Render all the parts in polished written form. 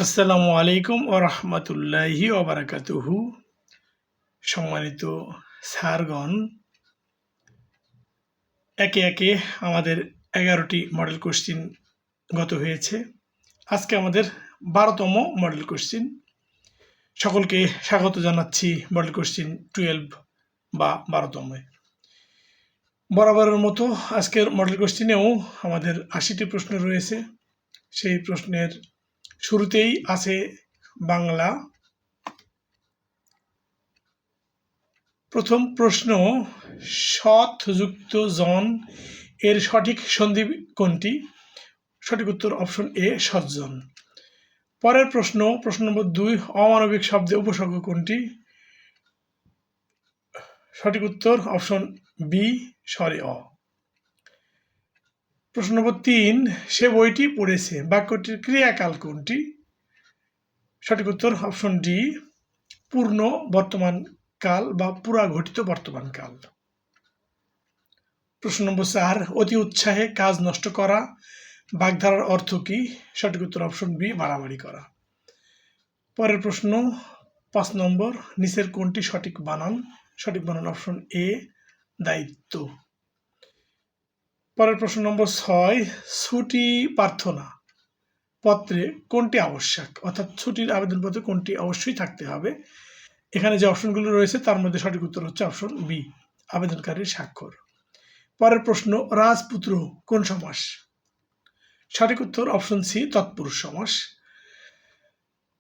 আসসালামু আলাইকুম ও রহমতুল্লাহি ওবারাকাতুহু। সম্মানিত স্যারগণ, একে একে আমাদের 11টি মডেল কোশ্চিন গত হয়েছে। আজকে আমাদের 12তম মডেল কোশ্চিন। সকলকে স্বাগত জানাচ্ছি মডেল কোশ্চিন 12 বা 12তমে। বরাবরের মতো আজকের মডেল কোশ্চিনেও আমাদের 80টি প্রশ্ন রয়েছে। সেই প্রশ্নের শুরুতেই আছে বাংলা। প্রথম প্রশ্ন, সৎ যুক্ত জন এর সঠিক সন্ধি কোনটি? সঠিক উত্তর অপশন এ, সজ্জন। পরের প্রশ্ন নম্বর 2, অমানবিক শব্দে উপসর্গ কোনটি? সঠিক উত্তর অপশন বি, সরে অ। প্রশ্ন নম্বর 3, সে বইটি পড়েছে বাক্যটির ক্রিয়াকাল কোনটি? সঠিক উত্তর অপশন ডি, পূর্ণ বর্তমান কাল বা পুরা ঘটিত বর্তমান কাল। প্রশ্ন নম্বর 4, অতি উৎসাহে কাজ নষ্ট করা বাগধারার অর্থ কি? সঠিক উত্তর অপশন বি, বাড়াবাড়ি করা। পরের প্রশ্ন 5 নম্বর, নিচের কোনটি সঠিক বানান? সঠিক বানান অপশন এ, দায়িত্ব। পরের প্রশ্ন নম্বর 6, ছুটি প্রার্থনা পত্রে কোনটি আবশ্যক? অর্থাৎ ছুটির আবেদনপত্রে কোনটি অবশ্যই থাকতে হবে? এখানে যে অপশনগুলো রয়েছে তার মধ্যে সঠিক উত্তর হচ্ছে অপশন বি, আবেদনকারীর স্বাক্ষর। পরের প্রশ্ন, রাজপুত্র কোন সমাস? সঠিক উত্তর অপশন সি, তৎপুরুষ সমাস।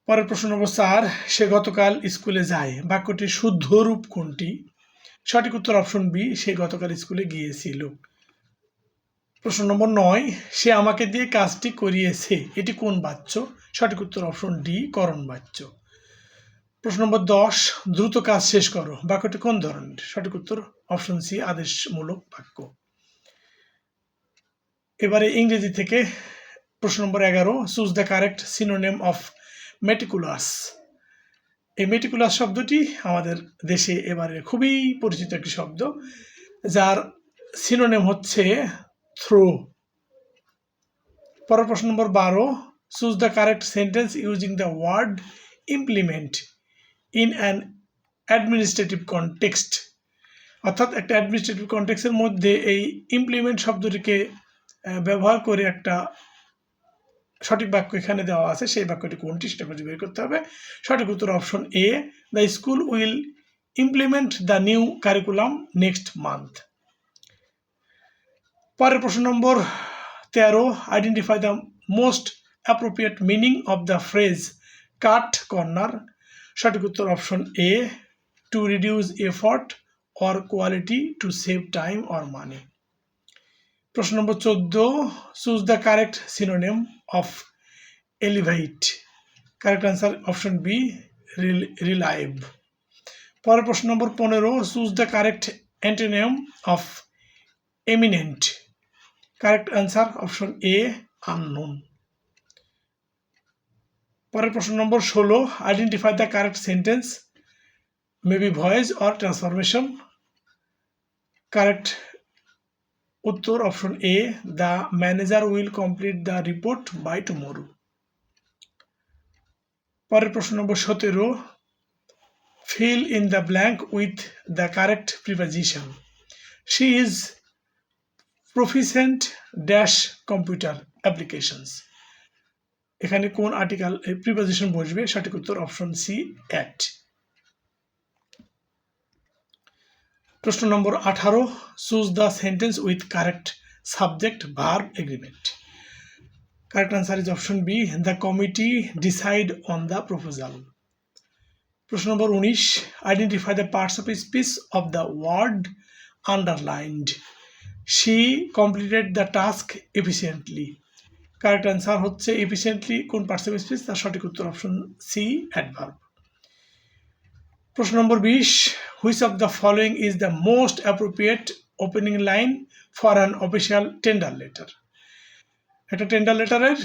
পরের প্রশ্ন নম্বর 4, সে গতকাল স্কুলে যায় বাক্যটির শুদ্ধ রূপ কোনটি? সঠিক উত্তর অপশন বি, সে গতকাল স্কুলে গিয়েছিল। প্রশ্ন নম্বর 9, সে আমাকে দিয়ে কাজটি করিয়েছে এটি কোন বাচ্য? সঠিক উত্তর অপশন ডি, করণ বাচ্য। প্রশ্ন নম্বর 10, দ্রুত কাজ শেষ করো বাক্যটি কোন ধরনের? সঠিক উত্তর অপশন সি, আদেশমূলক বাক্য। এবারে ইংরেজি থেকে প্রশ্ন নম্বর 11, choose the correct synonym of meticulous. এই মেটিকুলাস শব্দটি আমাদের দেশে এবারে খুবই পরিচিত একটি শব্দ, যার সিনোনিম হচ্ছে থ্রো। পরের প্রশ্ন number 12, choose the correct sentence using the word implement in an administrative context. অর্থাৎ একটা অ্যাডমিনিস্ট্রেটিভ কনটেক্সটের মধ্যে এই ইমপ্লিমেন্ট শব্দটিকে ব্যবহার করে একটা সঠিক বাক্য এখানে দেওয়া আছে, সেই বাক্যটি কোনটি সেটা খুঁজে বের করতে হবে। সঠিক উত্তর option A, the school will implement the new curriculum next month. পরের প্রশ্ন number 13, identify the most appropriate meaning of the phrase cut corner. সঠিক উত্তর option A, to reduce effort or quality to save time or money. প্রশ্ন number 14, choose the correct synonym of elevate. Correct answer option B, reliable. পরের প্রশ্ন number 15, choose the correct antonym of eminent. Correct answer option A, unknown. পরের প্রশ্ন number 16, identify the correct sentence maybe voice or transformation. Correct উত্তর option A, the manager will complete the report by tomorrow. পরের প্রশ্ন নম্বর 17, fill in the blank with the correct preposition. She is proficient dash computer applications. এখানে কোন article preposition বসবে? সঠিক উত্তর option C, at. প্রশ্ন number 18, choose the sentence with correct subject verb agreement. Correct answer is option B, the committee decide on the proposal. প্রশ্ন number 19, identify the parts of speech of the word underlined. She completed the task efficiently. Correct answer হচ্ছে efficiently কোন parts of speech? তার সঠিক উত্তর option C, adverb. প্রশ্ন number 20, which of the following is the most appropriate opening line for an official tender letter. একটা tender লেটারের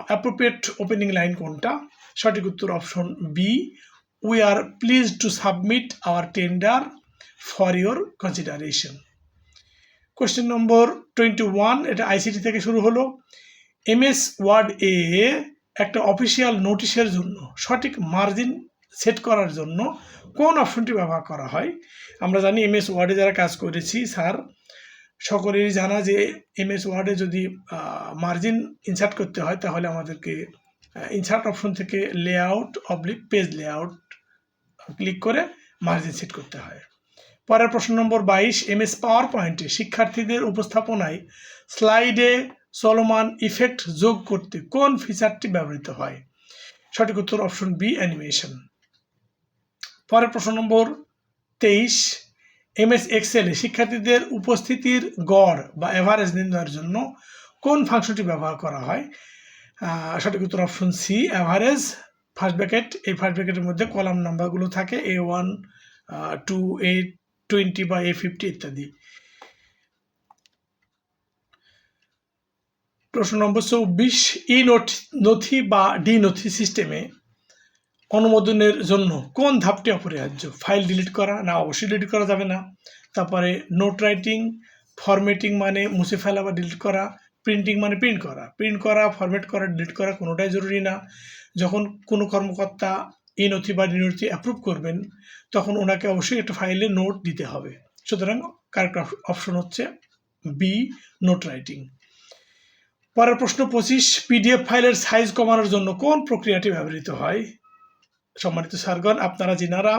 appropriate opening line কোনটা? সঠিক উত্তর option B, we are pleased to submit our tender for your consideration. Question number 21, এটা ICT থেকে শুরু হলো। MS word এ একটা অফিসিয়াল নোটিশের জন্য সঠিক মার্জিন সেট করার জন্য কোন অপশনটি ব্যবহার করা হয়? আমরা জানি এমএস ওয়ার্ডে যারা কাজ করেছি স্যার সকলেরই জানা যে এমএস ওয়ার্ডে যদি মার্জিন ইনসার্ট করতে হয় তাহলে আমাদেরকে ইনসার্ট অপশন থেকে layout oblique page layout click করে মার্জিন সেট করতে হয়। পরের প্রশ্ন নম্বর 22, এমএস পাওয়ার পয়েন্টে শিক্ষার্থীদের উপস্থাপনায় স্লাইডে চলমান ইফেক্ট যোগ করতে কোন ফিচারটি ব্যবহৃত হয়? সঠিক উত্তর অপশন বি, অ্যানিমেশন। পরের প্রশ্ন নম্বর 23, এমএস এক্সেলে শিক্ষার্থীদের উপস্থিতির গড় বা এভারেজ নির্ণয়ের জন্য কোন ফাংশনটি ব্যবহার করা হয়? সঠিক উত্তর option C, average. First bracket, এই ফার্স্ট ব্র্যাকেটের মধ্যে কলাম নাম্বারগুলো থাকে A1 2 A20 বা A50 ইত্যাদি। প্রশ্ন নম্বর 24, ই নথি বা ডি নথি সিস্টেমে অনুমোদনের জন্য কোন ধাপটি অপরিহার্য? ফাইল ডিলিট করা? না, অবশ্যই ডিলিট করা যাবে না। তারপরে নোট রাইটিং, ফরম্যাটিং মানে মুছে ফেলা বা ডিলিট করা, প্রিন্টিং মানে প্রিন্ট করা, ফরম্যাট করা, ডিলিট করা কোনোটাই জরুরি না। যখন কোনো কর্মকর্তা এই নথি বা ডি নথি অ্যাপ্রুভ করবেন তখন ওনাকে অবশ্যই একটা ফাইলে নোট দিতে হবে। সুতরাং কারেক্ট অপশন হচ্ছে বি, নোট রাইটিং। পরের প্রশ্ন 25, পিডিএফ ফাইলের সাইজ কমানোর জন্য কোন প্রক্রিয়াটি ব্যবহৃত হয়? সম্মানিত স্যারগণ, আপনারা যিনারা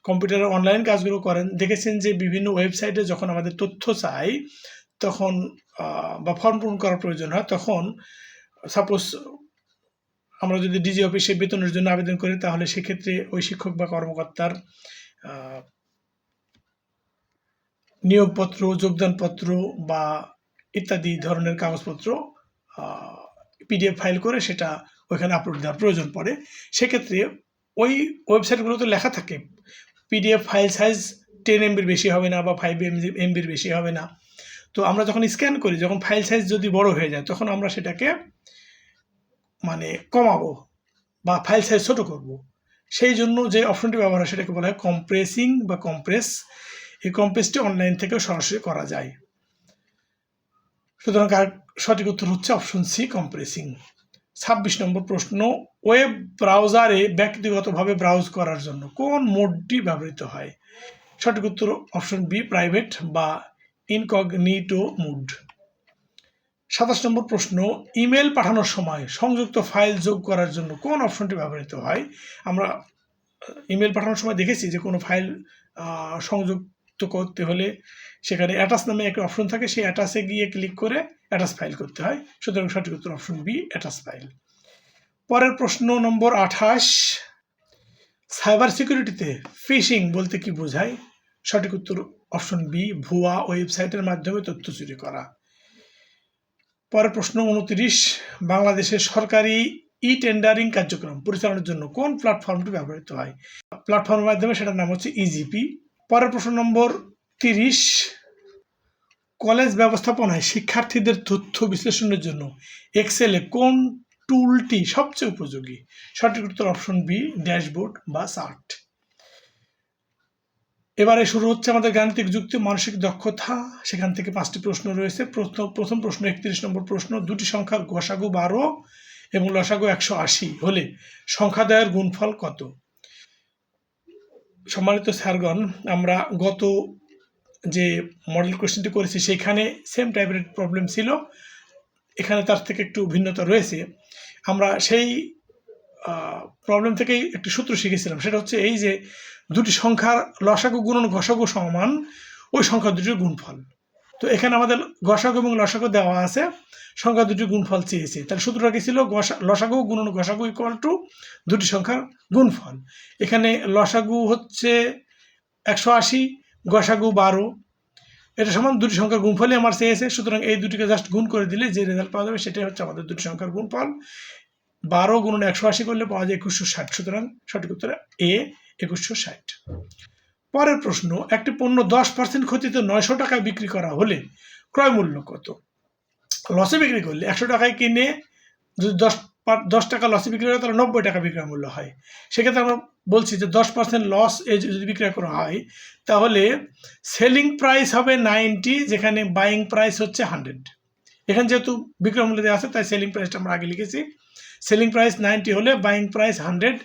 কম্পিউটারের অনলাইন কাজগুলো করেন দেখেছেন যে বিভিন্ন ওয়েবসাইটে যখন আমাদের তথ্য চাই তখন বা ফর্ম পূরণ করার প্রয়োজন হয় তখন সাপোজ আমরা যদি ডিজি অফিসে বেতনের জন্য আবেদন করি তাহলে সেক্ষেত্রে ওই শিক্ষক বা কর্মকর্তার নিয়োগপত্র, যোগদানপত্র বা ইত্যাদি ধরনের কাগজপত্র পিডিএফ ফাইল করে সেটা ওইখানে আপলোড দেওয়ার প্রয়োজন পড়ে। সেক্ষেত্রে ওই ওয়েবসাইটগুলোতে লেখা থাকে পিডিএফ ফাইল সাইজ 10 MB বেশি হবে না বা 5 MB বেশি হবে না। তো আমরা যখন স্ক্যান করি, যখন ফাইল সাইজ যদি বড় হয়ে যায় তখন আমরা সেটাকে মানে কমাবো বা ফাইল সাইজ ছোট করব। সেই জন্য যে অপশনটি ব্যবহার হয় সেটাকে বলা হয় কম্প্রেসিং বা কম্প্রেস। এই কম্প্রেসটি অনলাইন থেকেও সরাসরি করা যায়। সুতরাং সঠিক উত্তর হচ্ছে অপশন সি, কম্প্রেসিং। 26 নম্বর প্রশ্ন, ওয়েব ব্রাউজারে ব্যক্তিগতভাবে ব্রাউজ করার জন্য কোন মোডটি ব্যবহৃত হয়? সঠিক উত্তর অপশন বি, প্রাইভেট বা ইনকগনিটো মোড। 27 নম্বর প্রশ্ন, ইমেল পাঠানোর সময় সংযুক্ত ফাইল যোগ করার জন্য কোন অপশনটি ব্যবহৃত হয়? আমরা ইমেল পাঠানোর সময় দেখেছি যে কোনো ফাইল সংযুক্ত করতে হলে সেখানে অ্যাটাচ নামে একটা অপশন থাকে, সেই অ্যাটাচে গিয়ে ক্লিক করে অ্যাটাচ ফাইল করতে হয়। সুতরাং সঠিক উত্তর অপশন বি, অ্যাটাচ ফাইল। পরের প্রশ্ন নম্বর 28, সাইবার সিকিউরিটিতে ফিশিং বলতে কি বোঝায়? সঠিক উত্তর অপশন বি, ভুয়া ওয়েবসাইটের মাধ্যমে তথ্য চুরি করা। পরের প্রশ্ন 29, বাংলাদেশের সরকারি ই টেন্ডারিং কার্যক্রম পরিচালনার জন্য কোন প্ল্যাটফর্মটি ব্যবহৃত হয়? প্ল্যাটফর্মের মাধ্যমে সেটার নাম হচ্ছে ইজিপি। পরের প্রশ্ন নম্বর 30, কলেজ ব্যবস্থাপনায় শিক্ষার্থীদের তথ্য বিশ্লেষণের জন্য এক্সেলে কোন টুলটি সবচেয়ে উপযোগী? সঠিক উত্তর অপশন বি, ড্যাশবোর্ড বা চার্ট। এবারে শুরু হচ্ছে আমাদের গাণিতিক যুক্তি, মানসিক দক্ষতা। সেখান থেকে 5টি প্রশ্ন রয়েছে। প্রথম প্রশ্ন 31 নম্বর প্রশ্ন, দুটি সংখ্যার গসাগু 12 এবং লসাগু 180 হলে সংখ্যাদ্বয়ের গুণফল কত? সম্মানিত স্যারগণ, আমরা গত যে মডেল কোশ্চেনটি করেছি সেখানে সেম টাইপের প্রবলেম ছিল, এখানে তার থেকে একটু ভিন্নতা রয়েছে। আমরা সেই প্রবলেম থেকেই একটি সূত্র শিখেছিলাম, সেটা হচ্ছে এই যে দুটি সংখ্যার লসাগু গুণন গসাগু সমান ওই সংখ্যা দুটির গুণফল। তো এখানে আমাদের গসাগু এবং লসাগু দেওয়া আছে, সংখ্যা দুটির গুণফল চেয়েছে। তাহলে সূত্রটা কি ছিল? লসাগু গুণন গসাগু ইকুয়াল টু দুটি সংখ্যার গুণফল। এখানে লসাগু হচ্ছে 180, গসাগু 12, এটা সমান দুটি সংখ্যার গুণফলই আমার চেয়েছে। সুতরাং এই দুটিকে জাস্ট গুণ করে দিলে যে রেজাল্ট পাওয়া যাবে সেটাই হচ্ছে আমাদের দুটি সংখ্যার গুণফল। 12 গুণন 180 করলে পাওয়া যায় 2160। সুতরাং সঠিক উত্তর এ, 2160। পরের প্রশ্ন, একটি পণ্য 10% ক্ষতিতে 900 টাকায় বিক্রি করা হলে ক্রয় মূল্য কত? লসে বিক্রি করলে 100 টাকায় কিনে যদি 10 টাকা লসে বিক্রি করে তাহলে 90 টাকা বিক্রয় মূল্য হয়। সেক্ষেত্রে আমরা বলছি যে 10% লস যদি বিক্রয় করা হয় তাহলে সেলিং প্রাইস হবে 90, যেখানে বাইং প্রাইস হচ্ছে 100। এখানে যেহেতু বিক্রয় মূল্য দেওয়া আছে তাই সেলিং প্রাইসটা আমরা আগে লিখেছি। সেলিং প্রাইস 90 হলে বাইং প্রাইস 100,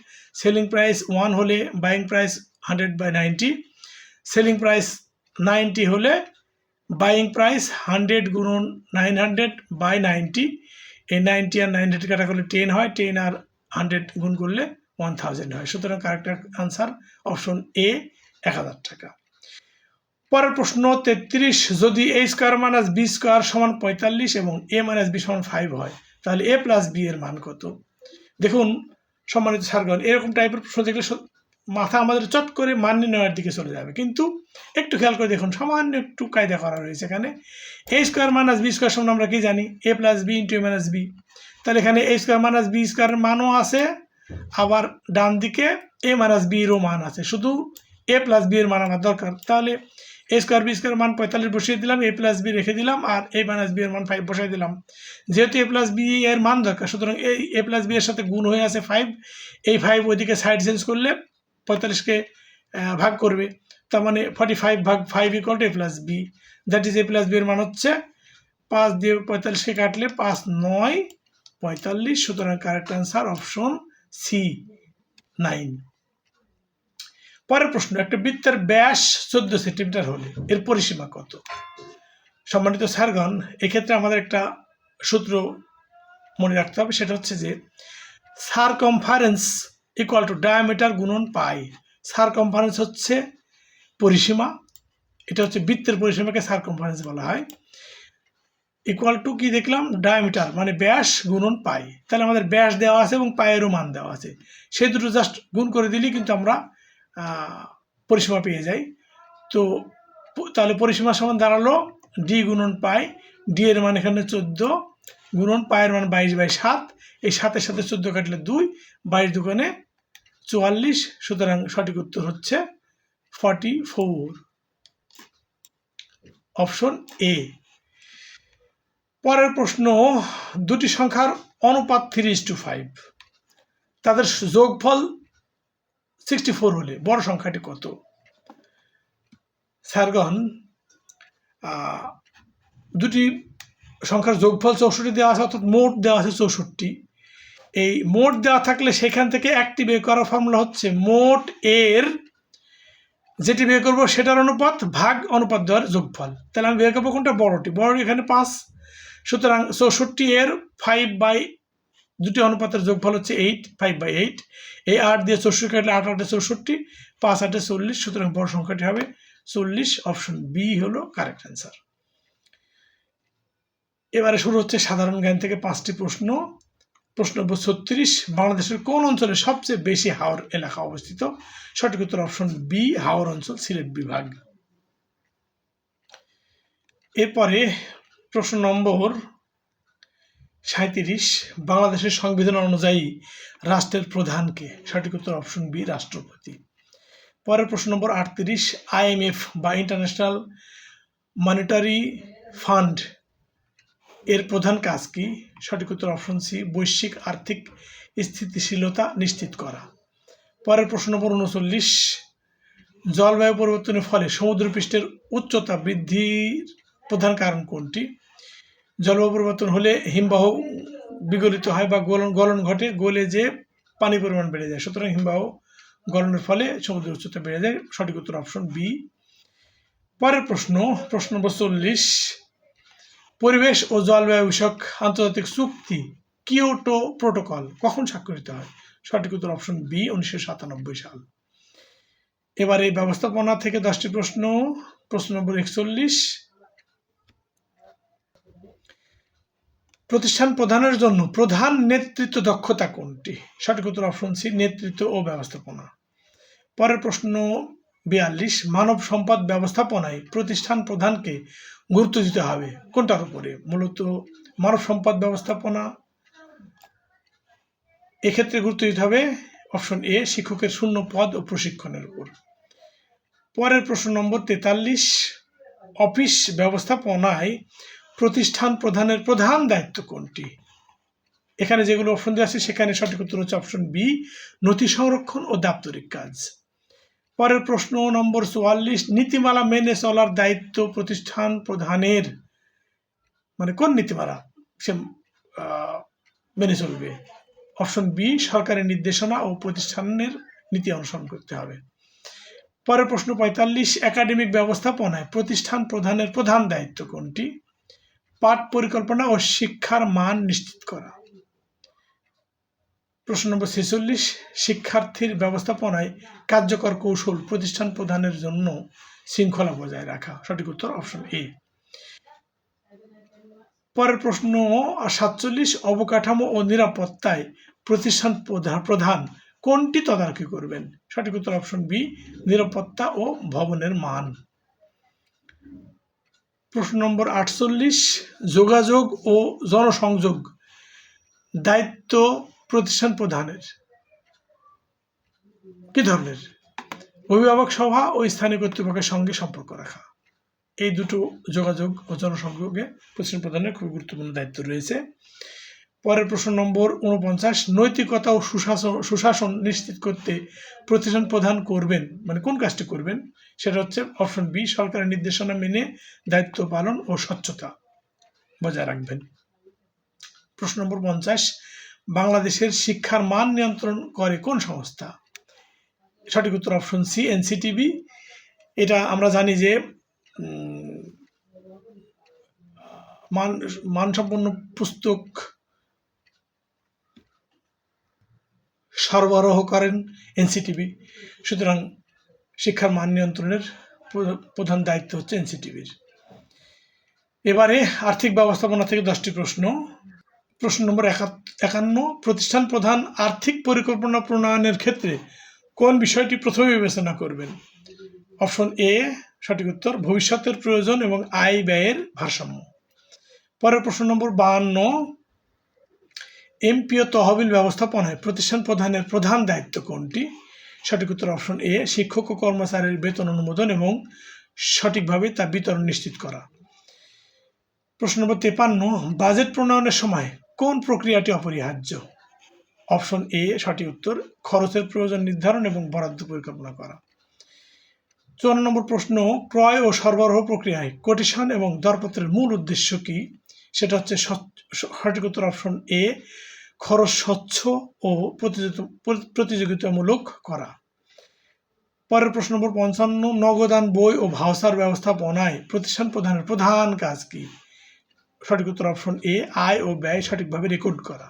সেলিং প্রাইস 1 হলে বাইং প্রাইস 100/90, সেলিং প্রাইস 90 হলে বাইং প্রাইস 100 গুণন 900/90, এই 90 আর 900 কাটা করলে 10 হয়, 10 আর 100 গুণ করলে 1000 হয়। সুতরাং কারেক্ট আনসার অপশন এ 1000 টাকা। পরের প্রশ্ন 33, যদি a square minus b square সমান 45 এবং a মাইনাস b সমান 5 হয়, তাহলে a প্লাস b এর মান কত? দেখুন সম্মানিত স্যারগণ, এরকম টাইপের প্রশ্ন দেখলে মাথা আমাদের চট করে মান নির্ণয়ের দিকে চলে যাবে, কিন্তু একটু খেয়াল করে দেখুন, সামান্য একটু কায়দা করা রয়েছে এখানে। a square minus b square সমান আমরা কি জানি? a plus b into a minus b। তাহলে এখানে a স্কোয়ার মাইনাস b স্কোয়ারের মানও আছে, আবার ডান দিকে a মাইনাস b এরও মান আছে, শুধু a প্লাস b এর মান আমার দরকার। তাহলে a স্কোয়ার b স্কোয়ার মান 45 বসিয়ে দিলাম, a প্লাস b রেখে দিলাম, আর a মাইনাস b এর মান 5 বসাই দিলাম। যেহেতু a প্লাস b এর মান দরকার, সুতরাং এই a প্লাস b এর সাথে গুণ হয়ে আছে 5, এই 5 ওইদিকে সাইড চেঞ্জ করলে 45কে ভাগ করবে, তার মানে 45 ভাগ 5 equal to a plus b, that is a plus b এর মান হচ্ছে 5 দিয়ে 45কে কাটলে 5 9 45। সুতরাং কারেক্ট আনসার অপশন সি 9। পরের প্রশ্ন, একটা বৃত্তের ব্যাস 14 সেন্টিমিটার হলে এর পরিসীমা কত? সম্মানিত স্যারগণ, এক্ষেত্রে আমাদের একটা সূত্র মনে রাখতে হবে, সেটা হচ্ছে যে সারকমফারেন্স ইকুয়াল টু ডায়ামিটার গুণন পাই। সারকমফারেন্স হচ্ছে পরিসীমা, এটা হচ্ছে বৃত্তের পরিসীমাকে সারকমফারেন্স বলা হয়, ইকুয়াল টু কি দেখলাম? ডায়ামিটার মানে ব্যাস গুণন পাই। তাহলে আমাদের ব্যাস দেওয়া আছে এবং পায়েরও মান দেওয়া আছে, সেই দুটো জাস্ট গুণ করে দিলেই কিন্তু আমরা পরিসীমা পেয়ে যাই। তো তাহলে পরিসীমা সমান দাঁড়ালো ডি গুণন পাই, ডি এর মান এখানে 14 গুণন পায়ের মান 22/7, এই 7-এর সাথে 14 কাটলে 2, 22 দুগুণে 44। সুতরাং সঠিক উত্তর হচ্ছে 44, অপশন এ। পরের প্রশ্ন, দুটি সংখ্যার অনুপাত 3:5, তাদের যোগফল 64 হলে বড় সংখ্যাটি কত? স্যারগণ, দুটি সংখ্যার যোগফল 64 দেওয়া আছে, অর্থাৎ মোট দেওয়া আছে 64। এই মোট দেওয়া থাকলে সেখান থেকে একটি বের করার ফর্মুলা হচ্ছে মোট এর যেটি বের করবো সেটার অনুপাত ভাগ অনুপাত দেওয়ার যোগফল। তাহলে আমি বের করবো কোনটা? বড়টি। বড়টি এখানে 5, সুতরাং 64 এর 5/, দুটি অনুপাতের যোগফল হচ্ছে 8, 5/8। এই 8 দিয়ে 64 কাটলে 8 8 64, 5 8 40, সুতরাং বড় সংখ্যাটি হবে 40, অপশন বি হলো কারেক্ট অ্যান্সার। এবারে শুরু হচ্ছে সাধারণ জ্ঞান থেকে 5টি প্রশ্ন। প্রশ্ন নম্বর 36, বাংলাদেশের কোন অঞ্চলে সবচেয়ে বেশি হাওর এলাকা অবস্থিত? সঠিক উত্তর অপশন বি, হাওর অঞ্চল, সিলেট বিভাগ। এরপরে প্রশ্ন নম্বর 37, বাংলাদেশের সংবিধান অনুযায়ী রাষ্ট্রের প্রধানকে? সঠিক উত্তর অপশন বি, রাষ্ট্রপতি। পরের প্রশ্ন নম্বর 38, IMF বা ইন্টারন্যাশনাল মনিটারি ফান্ড এর প্রধান কাজ কি? সঠিক উত্তর অপশন সি, বৈশ্বিক আর্থিক স্থিতিশীলতা নিশ্চিত করা। পরের প্রশ্ন নম্বর 39, জলবায়ু পরিবর্তনের ফলে সমুদ্রপৃষ্ঠের উচ্চতা বৃদ্ধির প্রধান কারণ কোনটি? জলবায়ু পরিবর্তন হলে হিমবাহ বিগলিত হয় বা গলন ঘটে, গলে যে পানি পরিমাণ বেড়ে যায়, সুতরাং হিমবাহ গলনের ফলে সমুদ্রের উচ্চতা বেড়ে যায়। সঠিক উত্তর অপশন বি। পরের প্রশ্ন নম্বর 40, পরিবেশ ও জলবায়ু বিষয়ক আন্তর্জাতিক চুক্তি কিয়োটো প্রোটোকল কখন স্বাক্ষরিত হয়? সঠিক উত্তর অপশন বি, 1997 সাল। এবারে ব্যবস্থাপনা থেকে 10টি প্রশ্ন। প্রশ্ন নম্বর 41, প্রতিষ্ঠান প্রধানের জন্য প্রধান নেতৃত্ব দক্ষতা কোনটি? সঠিক উত্তর অপশন সি, নেতৃত্ব ও ব্যবস্থাপনা। পরের প্রশ্ন 42, মানব সম্পদ ব্যবস্থাপনায় প্রতিষ্ঠান প্রধানকে গুরুত্ব দিতে হবে কোনটার উপরে? মূলত মানব সম্পদ ব্যবস্থাপনা এক্ষেত্রে গুরুত্ব দিতে হবে অপশন এ, শিক্ষকের শূন্য পদ ও প্রশিক্ষণের উপর। পরের প্রশ্ন নম্বর 43, অফিস ব্যবস্থাপনায় প্রতিষ্ঠান প্রধানের প্রধান দায়িত্ব কোনটি? এখানে যেগুলো অপশন দেওয়া আছে সেখানে সঠিক উত্তর হচ্ছে অপশন বি, নথি সংরক্ষণ ও দাপ্তরিক কাজ। পরের প্রশ্ন নম্বর 44, নীতিমালা মেনে চলার দায়িত্ব প্রতিষ্ঠান প্রধানের, মানে কোন নীতিমালা সে মেনে চলবে? অপশন বি, সরকারি নির্দেশনা ও প্রতিষ্ঠানের নীতি অনুসরণ করতে হবে। পরের প্রশ্ন 45, একাডেমিক ব্যবস্থাপনায় প্রতিষ্ঠান প্রধানের প্রধান দায়িত্ব কোনটি? পাঠ পরিকল্পনা ও শিক্ষার মান নিশ্চিত করা। প্রশ্ন নম্বর 46, শিক্ষার্থীর ব্যবস্থাপনায় কার্যকর কৌশল প্রতিষ্ঠান প্রধানের জন্য শৃঙ্খলা বজায় রাখা। সঠিক উত্তর অপশন এ। পরের প্রশ্ন 47, অবকাঠামো ও নিরাপত্তায় প্রতিষ্ঠান প্রধান কোনটি তদারকি করবেন? সঠিক উত্তর অপশন বি, নিরাপত্তা ও ভবনের মান। প্রশ্ন নম্বর 48, যোগাযোগ ও জনসংযোগ দায়িত্ব প্রতিষ্ঠান প্রধানের কি ধরনের? অভিভাবক সভা ও স্থানীয় কর্তৃপক্ষের সঙ্গে সম্পর্ক রাখা। এই দুটো যোগাযোগ ও জনসংযোগে প্রতিষ্ঠান প্রধানের খুব গুরুত্বপূর্ণ দায়িত্ব রয়েছে। পরের প্রশ্ন নম্বর 49, নৈতিকতা ও সুশাসন নিশ্চিত করতে প্রতিষ্ঠান প্রধান করবেন, মানে কোন কাজটি করবেন? সেটা হচ্ছে অপশন বি, সরকারের নির্দেশনা মেনে দায়িত্ব পালন ও স্বচ্ছতা বজায় রাখবেন। প্রশ্ন নম্বর 50, বাংলাদেশের শিক্ষার মান নিয়ন্ত্রণ করে কোন সংস্থা? সঠিক উত্তর অপশন সি, এনসিটিবি। এটা আমরা জানি যে মানসম্পন্ন পুস্তক সরবরাহ করেন এনসিটিবি, সুতরাং শিক্ষার মান নিয়ন্ত্রণের প্রধান দায়িত্ব হচ্ছে এনসিটিবির। এবারে আর্থিক ব্যবস্থাপনা থেকে 10টি প্রশ্ন। প্রশ্ন নম্বর 51, প্রতিষ্ঠান প্রধান আর্থিক পরিকল্পনা প্রণয়নের ক্ষেত্রে কোন বিষয়টি প্রথমে বিবেচনা করবেন? অপশন এ, সঠিক উত্তর ভবিষ্যতের প্রয়োজন এবং আয় ব্যয়ের ভারসাম্য। পরের প্রশ্ন নম্বর 52, এমপিও তহবিল ব্যবস্থাপনায় প্রতিষ্ঠান প্রধানের প্রধান দায়িত্ব কোনটি? সঠিক উত্তর অপশন এ, শিক্ষক ও কর্মচারীর বেতন অনুমোদন এবং সঠিকভাবে তা বিতরণ নিশ্চিত করা। প্রশ্ন নম্বর 53, বাজেট প্রণয়নের সময় কোন প্রক্রিয়াটি অপরিহার্য? অপশন এ, সঠিক উত্তর খরচের প্রয়োজন নির্ধারণ এবং বরাদ্দ পরিকল্পনা করা। 54 নম্বর প্রশ্ন, ক্রয় ও সরবরাহ প্রক্রিয়ায় কোটেশন এবং দরপত্রের মূল উদ্দেশ্য কি? সেটা হচ্ছে সঠিক উত্তর অপশন এ, খরচ স্বচ্ছ ও প্রতিযোগিতামূলক করা। পরের প্রশ্ন নম্বর 55, নগদান বই ও ভাউচার ব্যবস্থাপনায় প্রতিষ্ঠান প্রধানের প্রধান কাজ কি? সঠিক উত্তর অপশন এ, আয় ও ব্যয় সঠিকভাবে রেকর্ড করা।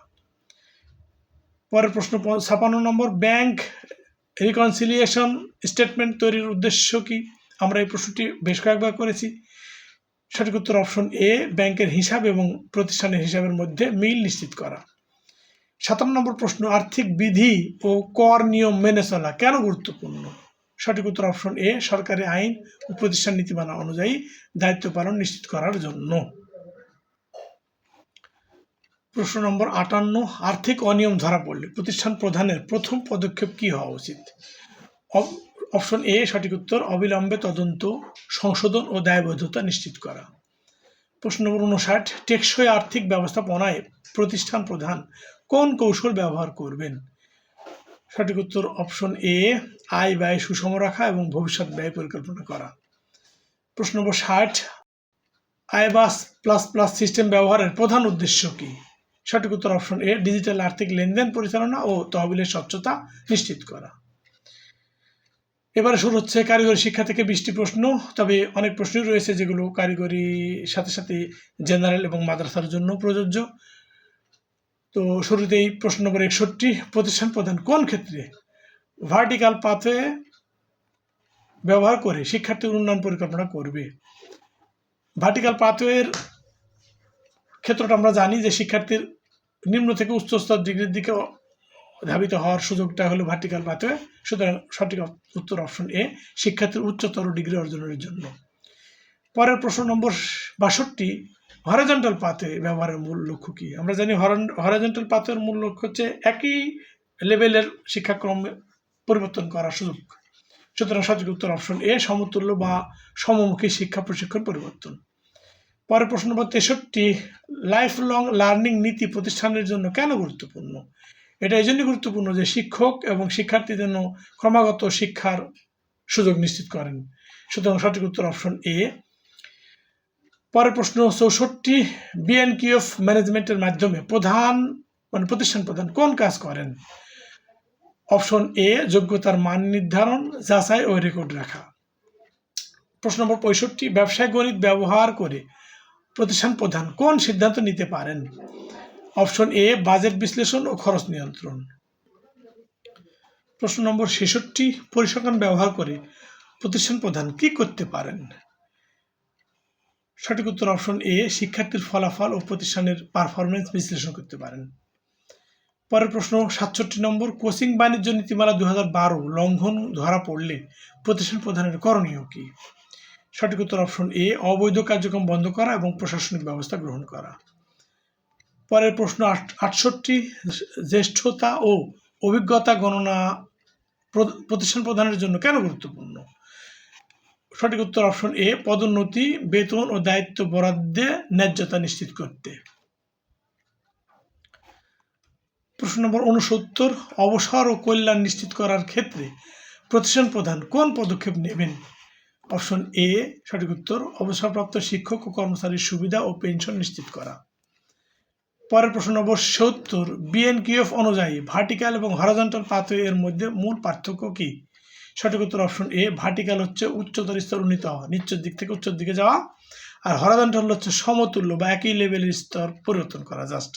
পরের প্রশ্ন 56 নম্বর, ব্যাংক রিকনসিলিয়েশন স্টেটমেন্ট তৈরির উদ্দেশ্য কি? আমরা এই প্রশ্নটি বেশ কয়েকবার করেছি। সঠিক উত্তর অপশন এ, ব্যাংকের হিসাব এবং প্রতিষ্ঠানের হিসাবের মধ্যে মিল নিশ্চিত করা। 57 নম্বর প্রশ্ন, আর্থিক বিধি ও কর নিয়ম মেনে চলা কেন গুরুত্বপূর্ণ? সঠিক উত্তর অপশন এ, সরকারি আইন ও প্রতিষ্ঠান নীতিমালা অনুযায়ী দায়িত্ব পালন নিশ্চিত করার জন্য। প্রশ্ন নম্বর 58, আর্থিক অনিয়ম ধরা পড়লে প্রতিষ্ঠান প্রধানের প্রথম পদক্ষেপ কি হওয়া উচিত? অপশন এ, সঠিক উত্তর অবিলম্বে তদন্ত, সংশোধন ও দায়বদ্ধতা নিশ্চিত করা। প্রশ্ন নম্বর 59, টেকসই আর্থিক ব্যবস্থাপনায় প্রতিষ্ঠান প্রধান কোন কৌশল ব্যবহার করবেন? সঠিক উত্তর অপশন এ, আয় ব্যয় সুষম রাখা এবং ভবিষ্যৎ ব্যয় পরিকল্পনা করা। প্রশ্ন নম্বর 60, আইবাস প্লাস প্লাস সিস্টেম ব্যবহারের প্রধান উদ্দেশ্য কি? সঠিক উত্তর অপশন এ, ডিজিটাল আর্থিক লেনদেন পরিচালনা ও তহবিলের স্বচ্ছতা নিশ্চিত করা। এবারে শুরু হচ্ছে কারিগরি শিক্ষা থেকে 20টি প্রশ্ন, তবে অনেক প্রশ্নই রয়েছে যেগুলো কারিগরি সাথে সাথে জেনারেল এবং মাদ্রাসার জন্য প্রযোজ্য। তো শুরুতেই প্রশ্ন নম্বর 61, প্রতিষ্ঠান প্রধান কোন ক্ষেত্রে ভার্টিক্যাল পাথওয়ে ব্যবহার করে শিক্ষার্থীর উন্নয়ন পরিকল্পনা করবে? ভার্টিক্যাল পাথওয়ের ক্ষেত্রটা আমরা জানি যে শিক্ষার্থীর নিম্ন থেকে উচ্চ স্তর ডিগ্রির দিকে ধাবিত হওয়ার সুযোগটা হলো ভার্টিক্যাল পাথওয়ে, সুতরাং সঠিক উত্তর অপশন এ, শিক্ষার্থীর উচ্চতর ডিগ্রি অর্জনের জন্য। পরের প্রশ্ন নম্বর 62, হরাইজন্টাল পাথওয়ে ব্যবহারের মূল লক্ষ্য কি? আমরা জানি হরাইজন্টাল পাথওয়ের মূল লক্ষ্য হচ্ছে একই লেভেলের শিক্ষাক্রম পরিবর্তন করার সুযোগ, সুতরাং সঠিক উত্তর অপশন এ, সমতুল্য বা সমমুখী শিক্ষা প্রশিক্ষণ পরিবর্তন। পরের প্রশ্ন নম্বর 63, লাইফ লং লার্নিং নীতি প্রতিষ্ঠানের জন্য কেন গুরুত্বপূর্ণ? এটা এই জন্যই গুরুত্বপূর্ণ যে শিক্ষক এবং শিক্ষার্থী যেন ক্রমাগত শিক্ষার সুযোগ নিশ্চিত করেন, সুতরাং সঠিক উত্তর অপশন এ। পরের প্রশ্ন 64, বিএনকিউএফ ম্যানেজমেন্টের মাধ্যমে প্রধান মানে প্রতিষ্ঠান প্রধান কোন কাজ করেন? অপশন এ যোগ্যতার মান নির্ধারণ, যাচাই ও রেকর্ড রাখা। প্রশ্ন নম্বর 65, ব্যবসায় গণিত ব্যবহার করে প্রতিষ্ঠান প্রধান কোন সিদ্ধান্ত নিতে পারেন? অপশন এ বাজেট বিশ্লেষণ ও খরচ নিয়ন্ত্রণ। প্রশ্ন নম্বর 66, পরিসংখ্যান ব্যবহার করে প্রতিষ্ঠান প্রধান কি করতে পারেন? সঠিক উত্তর অপশন এ শিক্ষার্থীর ফলাফল ও প্রতিষ্ঠানের পারফরমেন্স বিশ্লেষণ করতে পারেন। পরের প্রশ্ন 67 নম্বর, কোচিং বাণিজ্য নীতিমালা 2012 লঙ্ঘন ধরা পড়লে প্রতিষ্ঠান প্রধানের করণীয় কি? সঠিক উত্তর অপশন এ অবৈধ কার্যক্রম বন্ধ করা এবং প্রশাসনিক ব্যবস্থা গ্রহণ করা। পরের প্রশ্ন 68, জ্যেষ্ঠতা ও অভিজ্ঞতা গণনা প্রতিষ্ঠান প্রধানের জন্য কেন গুরুত্বপূর্ণ? সঠিক উত্তর অপশন এ পদোন্নতি, বেতন ও দায়িত্ব বরাদ্দে ন্যায্যতা নিশ্চিত করতে। প্রশ্ন নম্বর 69, অবসর ও কল্যাণ নিশ্চিত করার ক্ষেত্রে প্রতিষ্ঠান প্রধান কোন পদক্ষেপ নেবেন? অপশন এ সঠিক উত্তর অবসরপ্রাপ্ত শিক্ষক ও কর্মচারীর সুবিধা ও পেনশন নিশ্চিত করা। পরের প্রশ্ন নম্বর 70, বিএনকিউএফ অনুযায়ী ভার্টিক্যাল এবং হরাইজন্টাল পাথওয়ে এর মধ্যে মূল পার্থক্য কি? সঠিক উত্তর অপশন এ ভার্টিক্যাল হচ্ছে উচ্চতর স্তর উন্নীত হওয়া, নিচের দিক থেকে উচ্চের দিকে যাওয়া, আর হরাইজন্টাল হচ্ছে সমতুল্য বা একই লেভেলের স্তর পরিবর্তন করা জাস্ট।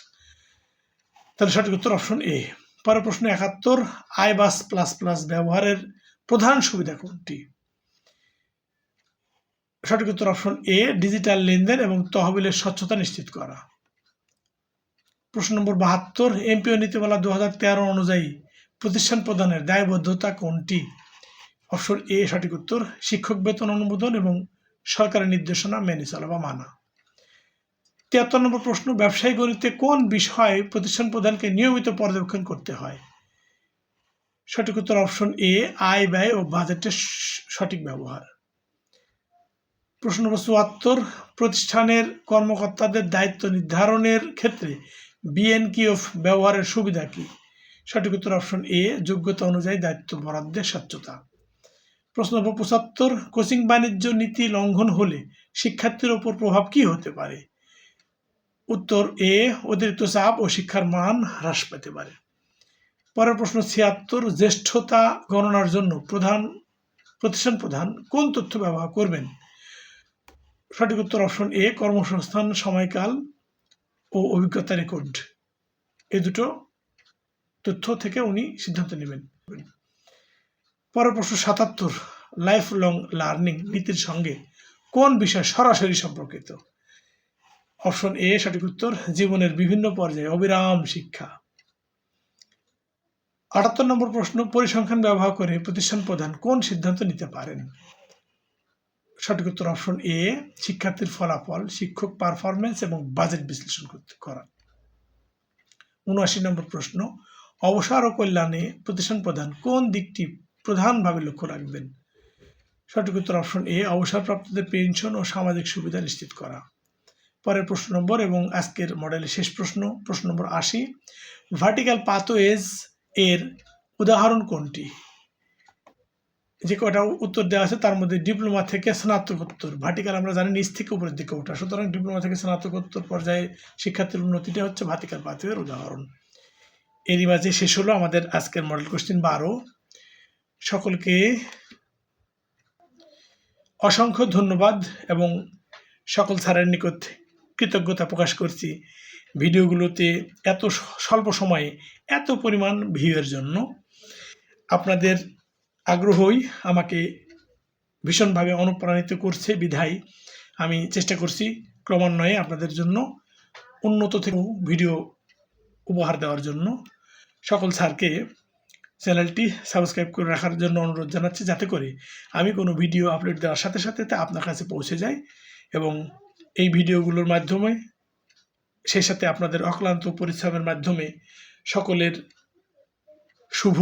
তাহলে সঠিক উত্তর অপশন এ। পরের প্রশ্ন 71, আইবাস প্লাস প্লাস ব্যবহারের প্রধান সুবিধা কোনটি? সঠিক উত্তর অপশন এ ডিজিটাল লেনদেন এবং তহবিলের স্বচ্ছতা নিশ্চিত করা। প্রশ্ন নম্বর 72, এমপিও নীতিমালা 2013 অনুযায়ী প্রতিষ্ঠান প্রদানের দায়বদ্ধতা কোনটি? অপশন এ সঠিক উত্তর শিক্ষক বেতন অনুমোদন এবং সরকারের নির্দেশনা মেনে চলা বা মানা। 73 নম্বর প্রশ্ন, ব্যবসায়িক গণিতে কোন বিষয়ে প্রতিষ্ঠান প্রধানকে নিয়মিত পর্যবেক্ষণ করতে হয়? সঠিক উত্তর অপশন এ আয় ব্যয় ও বাজেটের সঠিক ব্যবহার। প্রশ্ন নম্বর 74, প্রতিষ্ঠানের কর্মকর্তাদের দায়িত্ব নির্ধারণের ক্ষেত্রে বিএনকিউএফ ব্যবহারের সুবিধা কি? সঠিক উত্তর অপশন এ যোগ্যতা অনুযায়ী দায়িত্ব বরাদ্দের স্বচ্ছতা। প্রশ্ন নম্বর 75, কোচিং বাণিজ্য নীতি লঙ্ঘন হলে শিক্ষার্থীর ওপর প্রভাব কি হতে পারে? উত্তর এ অতিরিক্ত চাপ ও শিক্ষার মান হ্রাস পেতে পারে। পরের প্রশ্ন 76, জ্যেষ্ঠতা গণনার জন্য প্রতিষ্ঠান প্রধান কোন তথ্য ব্যবহার করবেন? সঠিক উত্তর অপশন এ কর্মসংস্থান, সময়কাল ও অভিজ্ঞতা রেকর্ড, এই দুটো তথ্য থেকে উনি সিদ্ধান্ত নেবেন। পরের প্রশ্ন 77, লাইফ লং লার্নিং নীতির সঙ্গে কোন বিষয় সরাসরি সম্পর্কিত? অপশন এ সঠিক উত্তর জীবনের বিভিন্ন পর্যায়ে অবিরাম শিক্ষা। 78 নম্বর প্রশ্ন, পরিসংখ্যান ব্যবহার করে প্রতিষ্ঠান প্রধান কোন সিদ্ধান্ত নিতে পারেন? সঠিক উত্তর অপশন এ শিক্ষার্থীর ফলাফল, শিক্ষক পারফরমেন্স এবং বাজেট বিশ্লেষণ করা। 79 নম্বর প্রশ্ন, অবসর ও কল্যাণে প্রতিষ্ঠান প্রধান কোন দিকটি প্রধানভাবে লক্ষ্য রাখবেন? সঠিক উত্তর অপশন এ অবসরপ্রাপ্তদের পেনশন ও সামাজিক সুবিধা নিশ্চিত করা। পরের প্রশ্ন নম্বর এবং আজকের মডেলের শেষ প্রশ্ন, প্রশ্ন নম্বর 80, ভার্টিক্যাল পাথওয়েজ এর উদাহরণ কোনটি? যে কয়টা উত্তর দেওয়া আছে তার মধ্যে ডিপ্লোমা থেকে স্নাতকোত্তর, ভার্টিক্যাল আমরা জানি নিচ থেকে উপরের দিকে ওঠা, সুতরাং ডিপ্লোমা থেকে স্নাতকোত্তর পর্যায়ে শিক্ষার্থীর উন্নতিটা হচ্ছে ভার্টিক্যাল পাথওয়ের উদাহরণ। এরই মাঝে শেষ হলো আমাদের আজকের মডেল কোশ্চেন 12। সকলকে অসংখ্য ধন্যবাদ এবং সকল স্যারের নিকট কৃতজ্ঞতা প্রকাশ করছি ভিডিওগুলোতে এত স্বল্প সময়ে এত পরিমাণ ভিউয়ের জন্য। আপনাদের আগ্রহই আমাকে ভীষণভাবে অনুপ্রাণিত করছে, বিধায় আমি চেষ্টা করছি ক্রমান্বয়ে আপনাদের জন্য উন্নত থেকে ভিডিও উপহার দেওয়ার জন্য। সকল স্যারকে চ্যানেলটি সাবস্ক্রাইব করে রাখার জন্য অনুরোধ জানাচ্ছি, যাতে করে আমি কোনো ভিডিও আপলোড দেওয়ার সাথে সাথে তা আপনার কাছে পৌঁছে যায় এবং এই ভিডিওগুলোর মাধ্যমে সেই সাথে আপনাদের অক্লান্ত পরিশ্রমের মাধ্যমে সকলের শুভ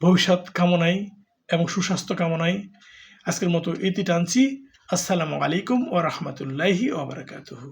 ভবিষ্যৎ কামনায় এবং সুস্বাস্থ্য কামনায় আজকের মতো ইতি টানছি। আসসালামু আলাইকুম ওয়া রাহমাতুল্লাহি ওয়া বারাকাতুহু।